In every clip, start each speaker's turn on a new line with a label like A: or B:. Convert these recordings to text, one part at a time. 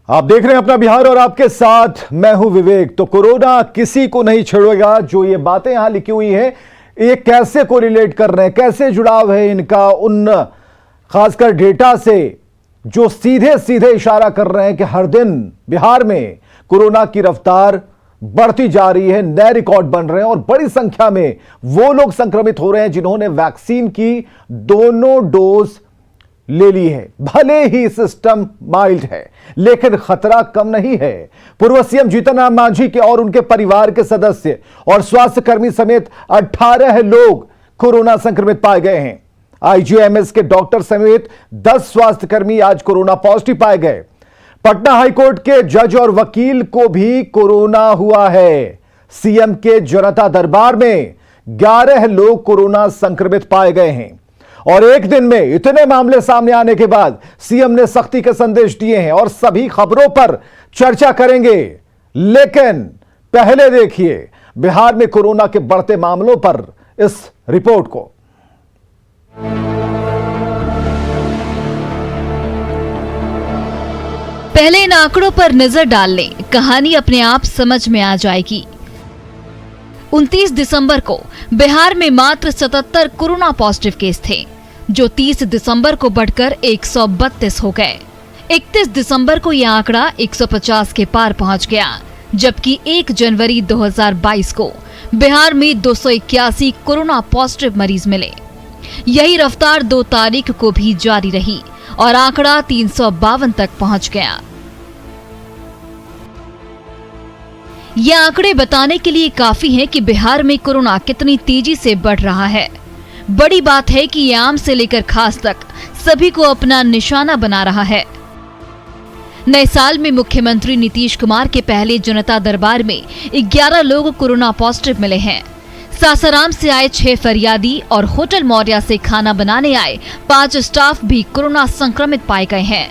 A: आप देख रहे हैं अपना बिहार और आपके साथ मैं हूं विवेक। तो कोरोना किसी को नहीं छोड़ेगा। जो ये बातें यहां लिखी हुई हैं, ये कैसे कोरिलेट कर रहे हैं, कैसे जुड़ाव है इनका उन खासकर डेटा से जो सीधे सीधे इशारा कर रहे हैं कि हर दिन बिहार में कोरोना की रफ्तार बढ़ती जा रही है, नए रिकॉर्ड बन रहे हैं और बड़ी संख्या में वो लोग संक्रमित हो रहे हैं जिन्होंने वैक्सीन की दोनों डोज ले ली है। भले ही सिस्टम माइल्ड है लेकिन खतरा कम नहीं है। पूर्व सीएम जीतन राम मांझी के और उनके परिवार के सदस्य और स्वास्थ्य कर्मी समेत 18 लोग कोरोना संक्रमित पाए गए हैं। आईजीएमएस के डॉक्टर समेत 10 स्वास्थ्य कर्मी आज कोरोना पॉजिटिव पाए गए। पटना हाईकोर्ट के जज और वकील को भी कोरोना हुआ है। सीएम के जनता दरबार में 11 लोग कोरोना संक्रमित पाए गए हैं और एक दिन में इतने मामले सामने आने के बाद सीएम ने सख्ती के संदेश दिए हैं और सभी खबरों पर चर्चा करेंगे। लेकिन पहले देखिए बिहार में कोरोना के बढ़ते मामलों पर इस रिपोर्ट को।
B: पहले इन आंकड़ों पर नजर डाल लें, कहानी अपने आप समझ में आ जाएगी। 29 दिसंबर को बिहार में मात्र 77 कोरोना पॉजिटिव केस थे, जो 30 दिसंबर को बढ़कर 132 हो गए। 31 दिसंबर को यह आंकड़ा 150 के पार पहुंच गया, जबकि 1 जनवरी 2022 को बिहार में 281 कोरोना पॉजिटिव मरीज मिले। यही रफ्तार 2 तारीख को भी जारी रही और आंकड़ा 352 तक पहुंच गया। ये आंकड़े बताने के लिए काफी हैं कि बिहार में कोरोना कितनी तेजी से बढ़ रहा है। बड़ी बात है कि ये आम से लेकर खास तक सभी को अपना निशाना बना रहा है। नए साल में मुख्यमंत्री नीतीश कुमार के पहले जनता दरबार में 11 लोग कोरोना पॉजिटिव मिले हैं। सासाराम से आए 6 फरियादी और होटल मौर्या से खाना बनाने आए 5 स्टाफ भी कोरोना संक्रमित पाए गए हैं,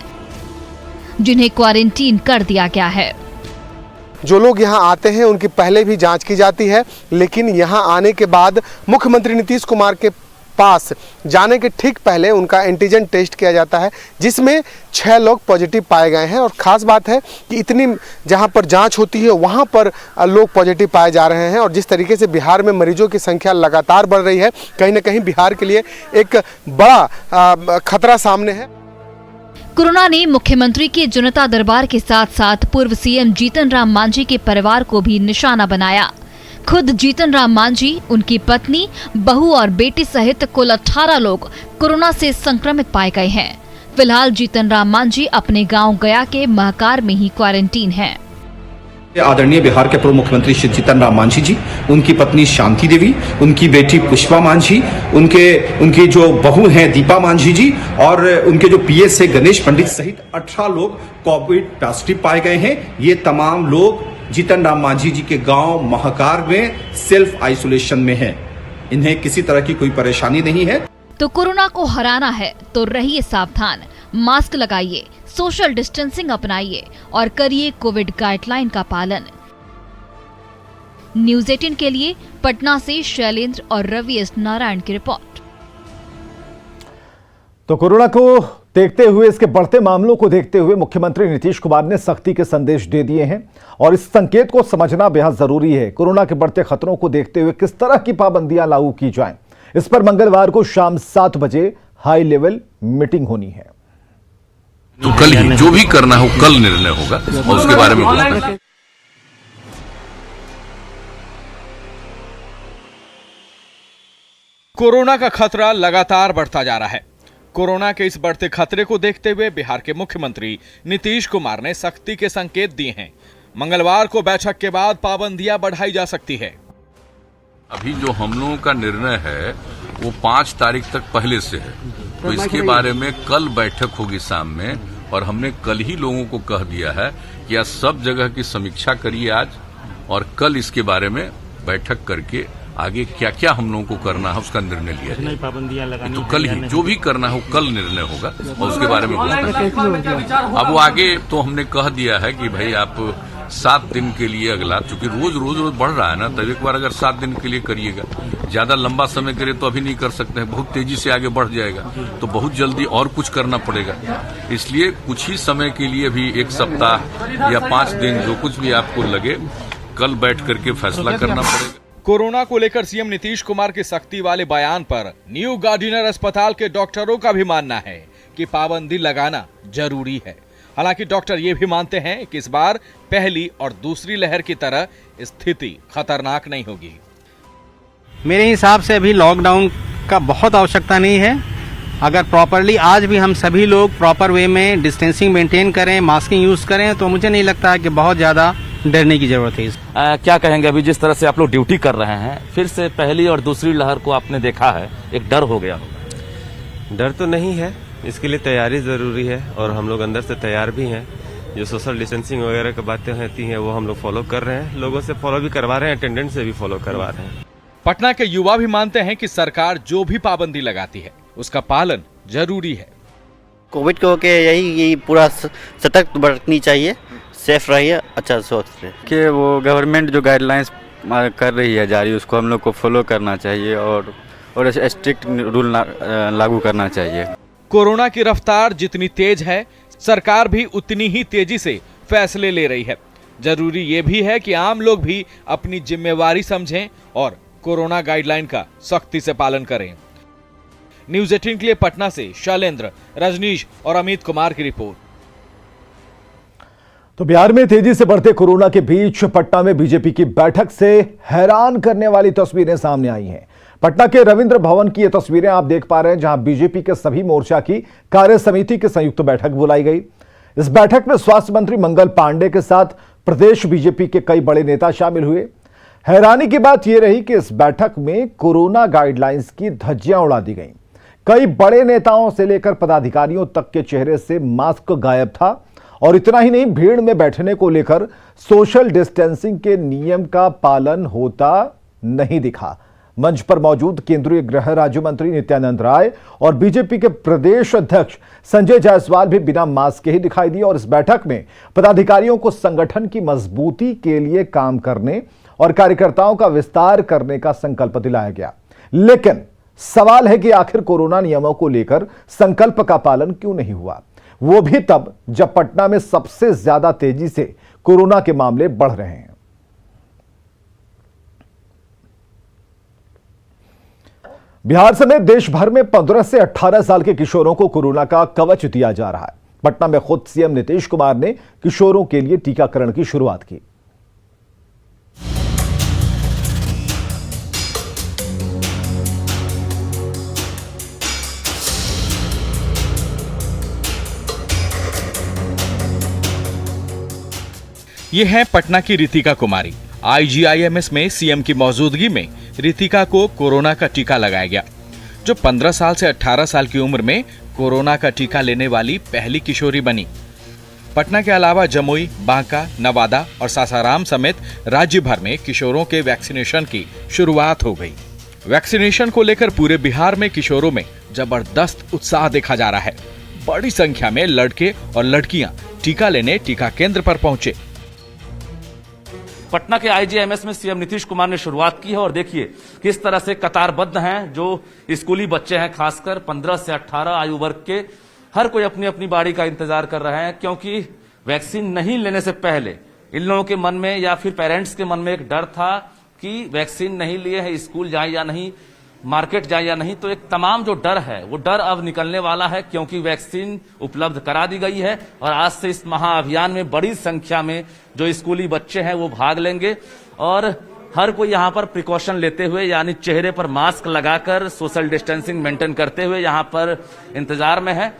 B: जिन्हें क्वारंटीन कर दिया गया है।
C: जो लोग यहां आते हैं उनकी पहले भी जांच की जाती है, लेकिन यहां आने के बाद मुख्यमंत्री नीतीश कुमार के पास जाने के ठीक पहले उनका एंटीजन टेस्ट किया जाता है, जिसमें 6 लोग पॉजिटिव पाए गए हैं। और ख़ास बात है कि इतनी जहां पर जांच होती है वहां पर लोग पॉजिटिव पाए जा रहे हैं। और जिस तरीके से बिहार में मरीजों की संख्या लगातार बढ़ रही है, कहीं ना कहीं बिहार के लिए एक बड़ा खतरा सामने है।
B: कोरोना ने मुख्यमंत्री के जनता दरबार के साथ साथ पूर्व सीएम जीतन राम मांझी के परिवार को भी निशाना बनाया। खुद जीतन राम मांझी, उनकी पत्नी, बहू और बेटी सहित कुल 18 लोग कोरोना से संक्रमित पाए गए हैं। फिलहाल जीतन राम मांझी अपने गांव गया के महकार में ही क्वारंटीन हैं।
D: आदरणीय बिहार के पूर्व मुख्यमंत्री श्री जीतन राम मांझी जी, उनकी पत्नी शांति देवी, उनकी बेटी पुष्पा मांझी, उनकी जो बहू हैं दीपा मांझी जी और उनके जो पीएस है गणेश पंडित सहित 18 लोग कोविड पॉजिटिव पाए गए हैं। ये तमाम लोग जीतन राम मांझी जी के गांव महकार में सेल्फ आइसोलेशन में हैं। इन्हें किसी तरह की कोई परेशानी नहीं है।
B: तो कोरोना को हराना है तो रहिए सावधान, मास्क लगाइए, सोशल डिस्टेंसिंग अपनाइए और करिए कोविड गाइडलाइन का पालन। न्यूज़ 18 के लिए पटना से शैलेंद्र और रवि एस नारायण की रिपोर्ट।
A: तो कोरोना को देखते हुए, इसके बढ़ते मामलों को देखते हुए मुख्यमंत्री नीतीश कुमार ने सख्ती के संदेश दे दिए हैं और इस संकेत को समझना बेहद जरूरी है। कोरोना के बढ़ते खतरों को देखते हुए किस तरह की पाबंदियां लागू की जाएं, इस पर मंगलवार को शाम 7 बजे हाई लेवल मीटिंग होनी है।
E: तो कल ही जो भी करना हो कल निर्णय होगा और उसके बारे में होगा।
F: कोरोना का खतरा लगातार बढ़ता जा रहा है। कोरोना के इस बढ़ते खतरे को देखते हुए बिहार के मुख्यमंत्री नीतीश कुमार ने सख्ती के संकेत दिए हैं। मंगलवार को बैठक के बाद पाबंदियां बढ़ाई जा सकती है।
E: अभी जो हम लोगों का निर्णय है वो 5 तारीख तक पहले से है, तो इसके बारे में कल बैठक होगी शाम में और हमने कल ही लोगों को कह दिया है कि आज सब जगह की समीक्षा करिए आज और कल इसके बारे में बैठक करके आगे क्या क्या हम लोगों को करना है उसका निर्णय लिया जाए। तो कल ही जो भी करना हो कल निर्णय होगा और उसके बारे में होगा। अब वो आगे तो हमने कह दिया है कि भाई आप 7 दिन के लिए अगला, चूंकि रोज बढ़ रहा है ना, तब एक बार अगर 7 दिन के लिए करिएगा, ज्यादा लंबा समय करे तो अभी नहीं कर सकते हैं, बहुत तेजी से आगे बढ़ जाएगा, तो बहुत जल्दी और कुछ करना पड़ेगा। इसलिए कुछ ही समय के लिए भी 1 सप्ताह या 5 दिन, जो कुछ भी आपको लगे, कल बैठ करके फैसला करना पड़ेगा।
F: कोरोना को लेकर सीएम नीतीश कुमार के सख्ती वाले बयान पर न्यू गार्डिनर अस्पताल के डॉक्टरों का भी मानना है कि पाबंदी लगाना जरूरी है। हालांकि डॉक्टर ये भी मानते हैं कि इस बार पहली और दूसरी लहर की तरह स्थिति खतरनाक नहीं होगी।
G: मेरे हिसाब से अभी लॉकडाउन का बहुत आवश्यकता नहीं है। अगर प्रॉपरली आज भी हम सभी लोग प्रॉपर वे में डिस्टेंसिंग मेंटेन करें, मास्किंग यूज करें, तो मुझे नहीं लगता है कि बहुत ज़्यादा डरने की जरूरत है।
H: क्या कहेंगे, अभी जिस तरह से आप लोग ड्यूटी कर रहे हैं, फिर से पहली और दूसरी लहर को आपने देखा है, एक डर हो गया होगा?
I: डर तो नहीं है, इसके लिए तैयारी ज़रूरी है और हम लोग अंदर से तैयार भी हैं। जो सोशल डिस्टेंसिंग वगैरह की बातें होती हैं वो हम लोग फॉलो कर रहे हैं, लोगों से फॉलो भी करवा रहे हैं, अटेंडेंट से भी फॉलो करवा रहे हैं।
F: पटना के युवा भी मानते हैं कि सरकार जो भी पाबंदी लगाती है उसका पालन जरूरी है।
J: कोविड को होके यही पूरा सतर्क बरतनी चाहिए, सेफ रहिए, अच्छा स्वस्थ रहे।
K: कि वो गवर्नमेंट जो गाइडलाइंस कर रही है जारी, उसको हम लोग को फॉलो करना चाहिए और स्ट्रिक्ट रूल लागू करना चाहिए।
F: कोरोना की रफ्तार जितनी तेज है, सरकार भी उतनी ही तेजी से फैसले ले रही है। जरूरी ये भी है कि आम लोग भी अपनी जिम्मेवारी समझें और कोरोना गाइडलाइन का सख्ती से पालन करें। न्यूज़ 18 के लिए पटना से शैलेंद्र, रजनीश और अमित कुमार की रिपोर्ट।
A: तो बिहार में तेजी से बढ़ते कोरोना के बीच पटना में बीजेपी की बैठक से हैरान करने वाली तस्वीरें सामने आई हैं। पटना के रविंद्र भवन की ये तस्वीरें आप देख पा रहे हैं, जहां बीजेपी के सभी मोर्चा की कार्य समिति की संयुक्त बैठक बुलाई गई। इस बैठक में स्वास्थ्य मंत्री मंगल पांडे के साथ प्रदेश बीजेपी के कई बड़े नेता शामिल हुए। हैरानी की बात यह रही कि इस बैठक में कोरोना गाइडलाइंस की धज्जियां उड़ा दी गई। कई बड़े नेताओं से लेकर पदाधिकारियों तक के चेहरे से मास्क गायब था और इतना ही नहीं, भीड़ में बैठने को लेकर सोशल डिस्टेंसिंग के नियम का पालन होता नहीं दिखा। मंच पर मौजूद केंद्रीय गृह राज्य मंत्री नित्यानंद राय और बीजेपी के प्रदेश अध्यक्ष संजय जायसवाल भी बिना मास्क के ही दिखाई दिए और इस बैठक में पदाधिकारियों को संगठन की मजबूती के लिए काम करने और कार्यकर्ताओं का विस्तार करने का संकल्प दिलाया गया। लेकिन सवाल है कि आखिर कोरोना नियमों को लेकर संकल्प का पालन क्यों नहीं हुआ, वो भी तब जब पटना में सबसे ज्यादा तेजी से कोरोना के मामले बढ़ रहे हैं। बिहार समेत देश भर में 15 से 18 साल के किशोरों को कोरोना का कवच दिया जा रहा है। पटना में खुद सीएम नीतीश कुमार ने किशोरों के लिए टीकाकरण की शुरुआत की।
F: ये है पटना की रितिका कुमारी। IGIMS में सीएम की मौजूदगी में रितिका को कोरोना का टीका लगाया गया, जो 15 साल से 18 साल की उम्र में कोरोना का टीका लेने वाली पहली किशोरी बनी। पटना के अलावा जमुई, बांका, नवादा और सासाराम समेत राज्य भर में किशोरों के वैक्सीनेशन की शुरुआत हो गई। वैक्सीनेशन को लेकर पूरे बिहार में किशोरों में जबरदस्त उत्साह देखा जा रहा है। बड़ी संख्या में लड़के और लड़कियां टीका लेने टीका केंद्र पर पहुंचे।
H: पटना के IGIMS में सीएम नीतीश कुमार ने शुरुआत की है और देखिए किस तरह से कतारबद्ध हैं जो स्कूली बच्चे हैं, खासकर 15 से 18 आयु वर्ग के। हर कोई अपनी अपनी बारी का इंतजार कर रहे हैं, क्योंकि वैक्सीन नहीं लेने से पहले इन लोगों के मन में या फिर पेरेंट्स के मन में एक डर था कि वैक्सीन नहीं लिए है, स्कूल जाए या नहीं, मार्केट जाए या नहीं। तो एक तमाम जो डर है वो डर अब निकलने वाला है, क्योंकि वैक्सीन उपलब्ध करा दी गई है और आज से इस महाअभियान में बड़ी संख्या में जो स्कूली बच्चे हैं वो भाग लेंगे और हर कोई यहाँ पर प्रिकॉशन लेते हुए, यानी चेहरे पर मास्क लगाकर सोशल डिस्टेंसिंग मेंटेन करते हुए यहाँ पर इंतजार में है।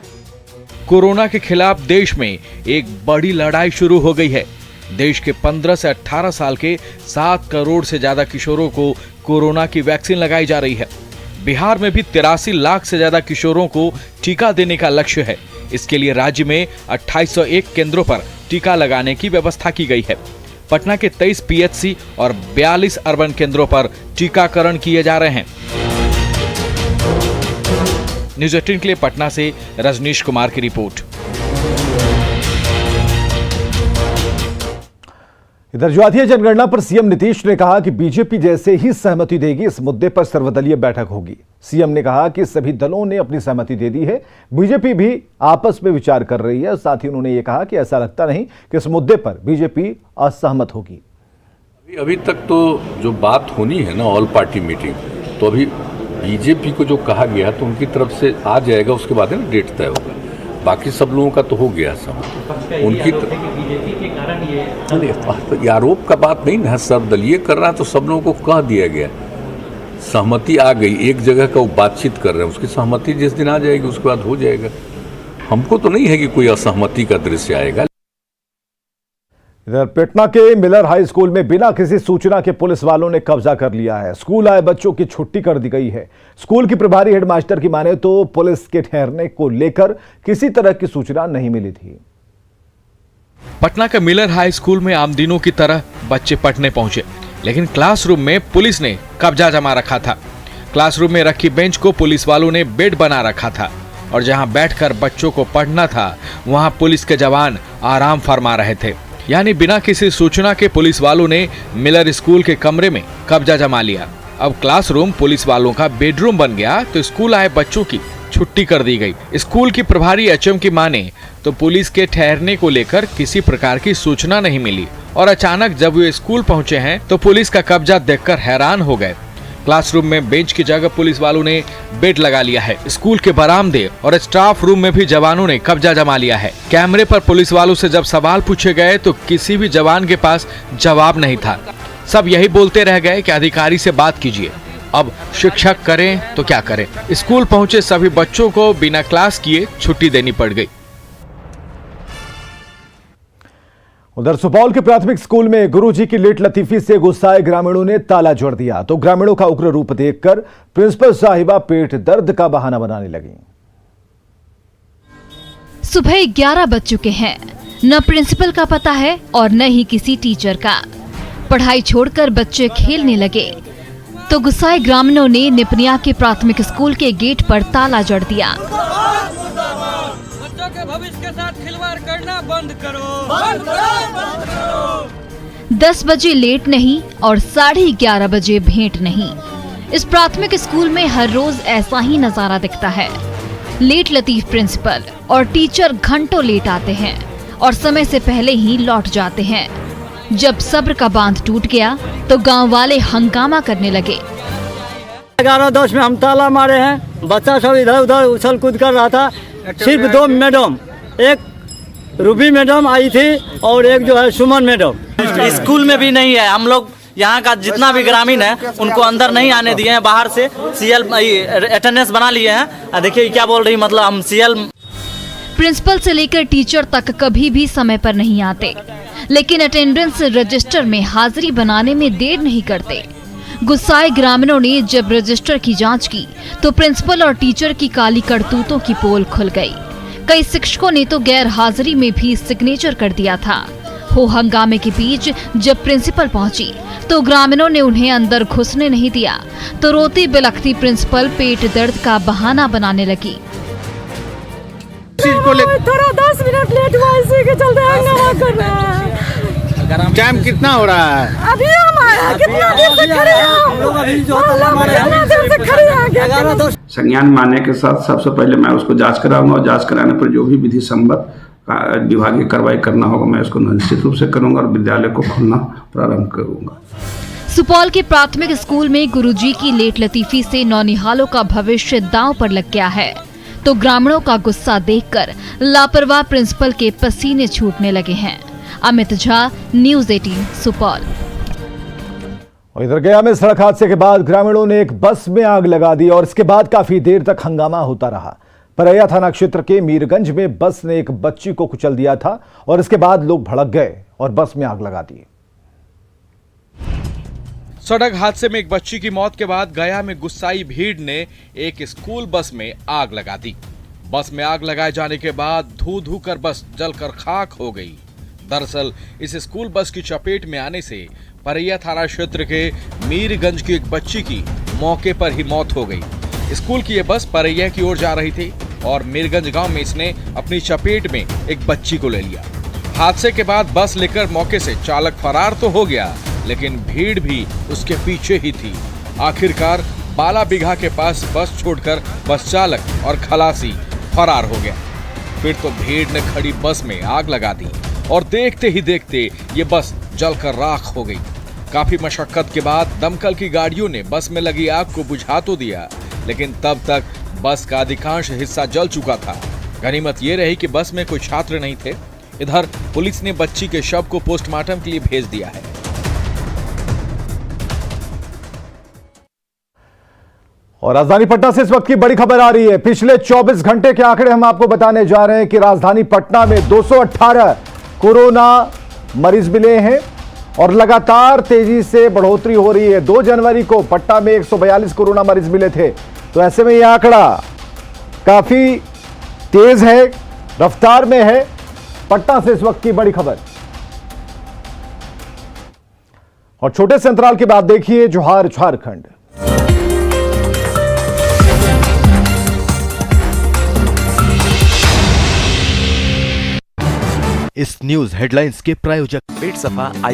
F: कोरोना के खिलाफ देश में एक बड़ी लड़ाई शुरू हो गई है। देश के 15 से 18 साल के 7 करोड़ से ज्यादा किशोरों को कोरोना की वैक्सीन लगाई जा रही है। बिहार में भी 83 लाख से ज्यादा किशोरों को टीका देने का लक्ष्य है। इसके लिए राज्य में 2801 केंद्रों पर टीका लगाने की व्यवस्था की गई है। पटना के 23 PHC और 42 अर्बन केंद्रों पर टीकाकरण किए जा रहे हैं। न्यूज़ 18 के लिए पटना से रजनीश कुमार की रिपोर्ट।
A: इधर जातीय जनगणना पर सीएम नीतीश ने कहा कि बीजेपी जैसे ही सहमति देगी इस मुद्दे पर सर्वदलीय बैठक होगी। सीएम ने कहा कि सभी दलों ने अपनी सहमति दे दी है, बीजेपी भी आपस में विचार कर रही है। साथ ही उन्होंने ये कहा कि ऐसा लगता नहीं कि इस मुद्दे पर बीजेपी असहमत होगी।
E: अभी तक तो जो बात होनी है ना ऑल पार्टी मीटिंग, तो अभी बीजेपी को जो कहा गया तो उनकी तरफ से आ जाएगा, उसके बाद है ना डेट तय होगा। बाकी सब लोगों का तो हो गया सब उनकी आरोप का बात नहीं ना, सर्वदलीय कर रहा है तो सब लोगों को कह दिया गया, सहमति आ गई। एक जगह का वो बातचीत कर रहे हैं, उसकी सहमति जिस दिन आ जाएगी उसके बाद हो जाएगा। हमको तो नहीं है कि कोई असहमति का दृश्य आएगा।
A: इधर पटना के मिलर हाई स्कूल में बिना किसी सूचना के पुलिस वालों ने कब्जा कर लिया है। स्कूल आए बच्चों की छुट्टी कर दी गई है। स्कूल की प्रभारी हेडमास्टर की माने तो पुलिस के ठहरने को लेकर किसी तरह की सूचना नहीं मिली थी।
F: पटना के मिलर हाई स्कूल में आम दिनों की तरह बच्चे पढ़ने पहुंचे, लेकिन क्लासरूम में पुलिस ने कब्जा जमा रखा था। क्लासरूम में रखी बेंच को पुलिस वालों ने बेड बना रखा था और जहां बैठकर बच्चों को पढ़ना था वहां पुलिस के जवान आराम फरमा रहे थे। यानी बिना किसी सूचना के पुलिस वालों ने मिलर स्कूल के कमरे में कब्जा जमा लिया। अब क्लासरूम पुलिस वालों का बेडरूम बन गया तो स्कूल आए बच्चों की छुट्टी कर दी गई। स्कूल की प्रभारी एचएम की माने तो पुलिस के ठहरने को लेकर किसी प्रकार की सूचना नहीं मिली और अचानक जब वे स्कूल पहुंचे हैं तो पुलिस का कब्जा देखकर हैरान हो गए। क्लासरूम में बेंच की जगह पुलिस वालों ने बेड लगा लिया है। स्कूल के बरामदे और स्टाफ रूम में भी जवानों ने कब्जा जमा लिया है। कैमरे पर पुलिस वालों से जब सवाल पूछे गए तो किसी भी जवान के पास जवाब नहीं था। सब यही बोलते रह गए कि अधिकारी से बात कीजिए। अब शिक्षक करें तो क्या करें। स्कूल पहुंचे सभी बच्चों को बिना क्लास किए छुट्टी देनी पड़ गई।
A: उधर सुपौल के प्राथमिक स्कूल में गुरुजी की लेट लतीफी से गुस्साए ग्रामीणों ने ताला जोड़ दिया तो ग्रामीणों का उग्र रूप देखकर प्रिंसिपल साहिबा पेट दर्द का बहाना बनाने लगी।
B: सुबह 11 बज चुके हैं, न प्रिंसिपल का पता है और न ही किसी टीचर का। पढ़ाई छोड़कर बच्चे खेलने लगे तो गुस्साए ग्रामीणों ने निपनिया के प्राथमिक स्कूल के गेट पर ताला जड़ दिया।
L: बच्चों के भविष्य के साथ खिलवाड़ करना बंद करो।
B: 10 बजे लेट नहीं और 11:30 बजे भेंट नहीं। इस प्राथमिक स्कूल में हर रोज ऐसा ही नजारा दिखता है। लेट लतीफ प्रिंसिपल और टीचर घंटों लेट आते हैं और समय से पहले ही लौट जाते हैं। जब सब्र का बांध टूट गया तो गांव वाले हंगामा करने लगे।
L: 11:10 में हम ताला मारे हैं। बच्चा सब इधर उधर उछल कूद कर रहा था। सिर्फ 2 मैडम, एक रूबी मैडम आई थी और एक जो है सुमन मैडम।
J: स्कूल में भी नहीं है। हम लोग यहाँ का जितना भी ग्रामीण है उनको अंदर नहीं आने दिए हैं। बाहर से सीएल अटेंडेंस बना लिए हैं। देखिए क्या बोल रही, मतलब हम सीएल।
B: प्रिंसिपल से लेकर टीचर तक कभी भी समय पर नहीं आते, लेकिन अटेंडेंस रजिस्टर में हाजिरी बनाने में देर नहीं करते। गुस्साए ग्रामीणों ने जब रजिस्टर की जांच की तो प्रिंसिपल और टीचर की काली करतूतों की पोल खुल गई। कई शिक्षकों ने तो गैर हाजिरी में भी सिग्नेचर कर दिया था। हो हंगामे के बीच जब प्रिंसिपल पहुंची तो ग्रामीणों ने उन्हें अंदर घुसने नहीं दिया तो रोती बिलखती प्रिंसिपल पेट दर्द का बहाना बनाने लगी।
L: थोड़ा 10 मिनट लेट हुआ, इसी के चलते हंगामा कर रहा है।
G: टाइम कितना हो रहा है?
L: अभी हम आया, कितना देर से खड़े हैं।
M: संज्ञान मानने के साथ सबसे पहले मैं उसको जांच कराऊंगा और जांच कराने पर जो भी विधि संगत विभागीय कार्रवाई करना होगा मैं उसको निश्चित रूप से करूंगा और विद्यालय को खोलना प्रारंभ करूंगा।
B: सुपौल के प्राथमिक स्कूल में गुरुजी की लेट लतीफी से नौनिहालों का भविष्य दांव पर लग गया है तो ग्रामीणों का गुस्सा देखकर लापरवाह प्रिंसिपल के पसीने छूटने लगे हैं। अमित झा, न्यूज़ 18 सुपौल।
A: और इधर गया में सड़क हादसे के बाद ग्रामीणों ने एक बस में आग लगा दी और इसके बाद काफी देर तक हंगामा होता रहा। परैया थाना क्षेत्र के मीरगंज में बस ने एक बच्ची को कुचल दिया था और इसके बाद लोग भड़क गए और बस में आग लगा दी।
F: सड़क हादसे में एक बच्ची की मौत के बाद गया में गुस्साई भीड़ ने एक स्कूल बस में आग लगा दी। बस में आग लगाए जाने के बाद धू धू कर बस जलकर खाक हो गई। दरअसल इस स्कूल बस की चपेट में आने से परैया थाना क्षेत्र के मीरगंज की एक बच्ची की मौके पर ही मौत हो गई। स्कूल की यह बस परैया की ओर जा रही थी और मीरगंज गांव में इसने अपनी चपेट में एक बच्ची को ले लिया। हादसे के बाद बस लेकर मौके से चालक फरार तो हो गया, लेकिन भीड़ भी उसके पीछे ही थी। आखिरकार बाला बिघा के पास बस छोड़कर बस चालक और खलासी फरार हो गया। फिर तो भीड़ ने खड़ी बस में आग लगा दी और देखते ही देखते ये बस जलकर राख हो गई। काफी मशक्कत के बाद दमकल की गाड़ियों ने बस में लगी आग को बुझा तो दिया, लेकिन तब तक बस का अधिकांश हिस्सा जल चुका था। गनीमत ये रही कि बस में कोई छात्र नहीं थे। इधर पुलिस ने बच्ची के शव को पोस्टमार्टम के लिए भेज दिया है।
A: और राजधानी पटना से इस वक्त की बड़ी खबर आ रही है। पिछले 24 घंटे के आंकड़े हम आपको बताने जा रहे हैं कि राजधानी पटना में 218 कोरोना मरीज मिले हैं और लगातार तेजी से बढ़ोतरी हो रही है। 2 जनवरी को पटना में 142 कोरोना मरीज मिले थे, तो ऐसे में यह आंकड़ा काफी तेज है, रफ्तार में है। पटना से इस वक्त की बड़ी खबर। और छोटे से अंतराल के बाद देखिए जोहार झारखंड।
N: इस न्यूज हेडलाइंस के प्रायोजक पेट सफा